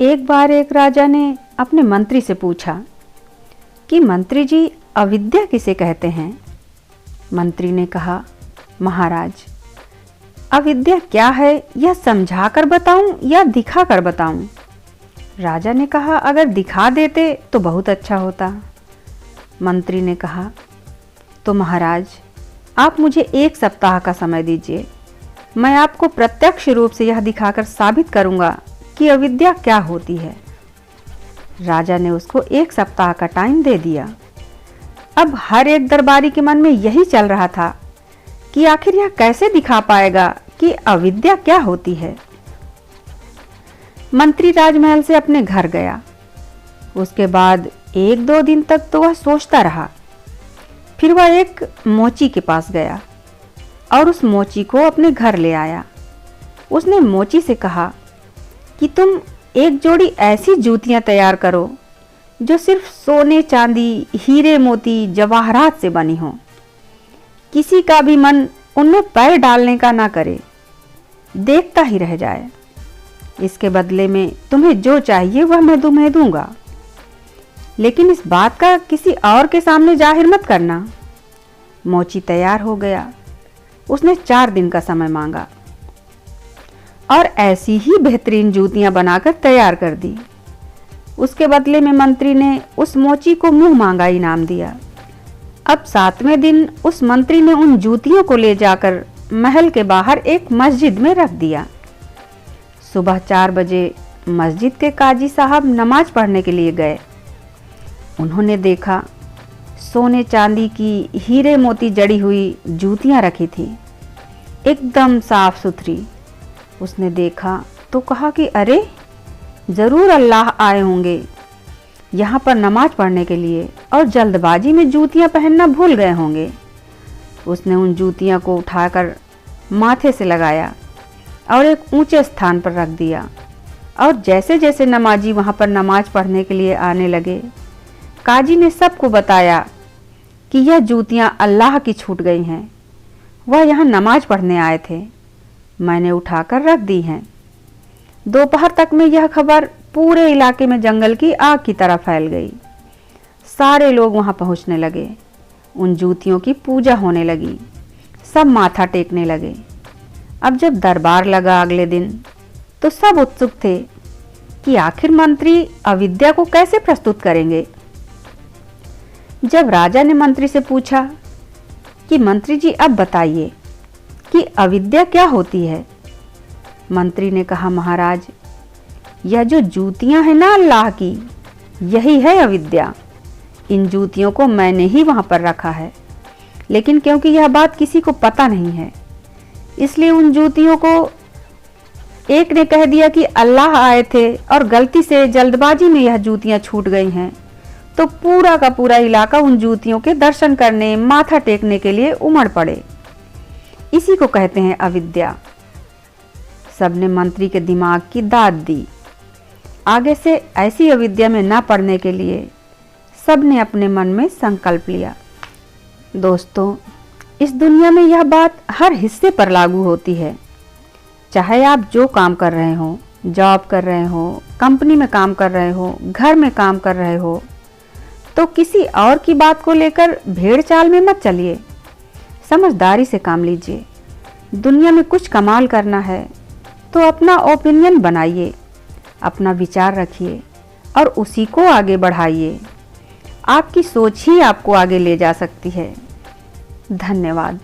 एक बार एक राजा ने अपने मंत्री से पूछा कि मंत्री जी, अविद्या किसे कहते हैं। मंत्री ने कहा, महाराज, अविद्या क्या है यह समझा कर बताऊं या दिखा कर बताऊं। राजा ने कहा, अगर दिखा देते तो बहुत अच्छा होता। मंत्री ने कहा, तो महाराज, आप मुझे 1 सप्ताह का समय दीजिए, मैं आपको प्रत्यक्ष रूप से यह दिखाकर साबित करूंगा कि अविद्या क्या होती है। राजा ने उसको 1 सप्ताह का टाइम दे दिया। अब हर एक दरबारी के मन में यही चल रहा था कि आखिर यह कैसे दिखा पाएगा कि अविद्या क्या होती है। मंत्री राजमहल से अपने घर गया। उसके बाद 1-2 दिन तक तो वह सोचता रहा। फिर वह एक मोची के पास गया और उस मोची को अपने घर ले आया। उसने मोची से कहा कि तुम एक जोड़ी ऐसी जूतियां तैयार करो जो सिर्फ सोने, चांदी, हीरे, मोती, जवाहरात से बनी हो। किसी का भी मन उनमें पैर डालने का ना करे, देखता ही रह जाए। इसके बदले में तुम्हें जो चाहिए वह मैं तुम्हें दूंगा, लेकिन इस बात का किसी और के सामने जाहिर मत करना। मोची तैयार हो गया। उसने 4 दिन का समय मांगा और ऐसी ही बेहतरीन जूतियां बनाकर तैयार कर दी। उसके बदले में मंत्री ने उस मोची को मुंह मांगा इनाम दिया। अब 7वें दिन उस मंत्री ने उन जूतियों को ले जाकर महल के बाहर एक मस्जिद में रख दिया। सुबह 4 बजे मस्जिद के काजी साहब नमाज पढ़ने के लिए गए। उन्होंने देखा सोने चांदी की, हीरे मोती जड़ी हुई जूतियां रखी थी, एकदम साफ सुथरी। उसने देखा तो कहा कि अरे, ज़रूर अल्लाह आए होंगे यहाँ पर नमाज पढ़ने के लिए और जल्दबाजी में जूतियां पहनना भूल गए होंगे। उसने उन जूतियां को उठाकर माथे से लगाया और एक ऊंचे स्थान पर रख दिया। और जैसे जैसे नमाजी वहाँ पर नमाज पढ़ने के लिए आने लगे, काजी ने सबको बताया कि यह जूतियां अल्लाह की छूट गई हैं, वह यहाँ नमाज पढ़ने आए थे, मैंने उठाकर रख दी हैं। दोपहर तक में यह खबर पूरे इलाके में जंगल की आग की तरह फैल गई। सारे लोग वहां पहुंचने लगे। उन जूतियों की पूजा होने लगी। सब माथा टेकने लगे। अब जब दरबार लगा अगले दिन, तो सब उत्सुक थे कि आखिर मंत्री अविद्या को कैसे प्रस्तुत करेंगे। जब राजा ने मंत्री से पूछा कि मंत्री जी, अब बताइए कि अविद्या क्या होती है। मंत्री ने कहा, महाराज, यह जो जूतियां हैं ना अल्लाह की, यही है अविद्या। इन जूतियों को मैंने ही वहां पर रखा है, लेकिन क्योंकि यह बात किसी को पता नहीं है, इसलिए उन जूतियों को एक ने कह दिया कि अल्लाह आए थे और गलती से जल्दबाजी में यह जूतियां छूट गई हैं, तो पूरा का पूरा इलाका उन जूतियों के दर्शन करने, माथा टेकने के लिए उमड़ पड़े। इसी को कहते हैं अविद्या। सबने मंत्री के दिमाग की दाद दी। आगे से ऐसी अविद्या में न पड़ने के लिए सबने अपने मन में संकल्प लिया। दोस्तों, इस दुनिया में यह बात हर हिस्से पर लागू होती है। चाहे आप जो काम कर रहे हो, जॉब कर रहे हो, कंपनी में काम कर रहे हो, घर में काम कर रहे हो, तो किसी और की बात को लेकर भेड़ चाल में मत चलिए। समझदारी से काम लीजिए। दुनिया में कुछ कमाल करना है तो अपना ओपिनियन बनाइए, अपना विचार रखिए और उसी को आगे बढ़ाइए। आपकी सोच ही आपको आगे ले जा सकती है। धन्यवाद।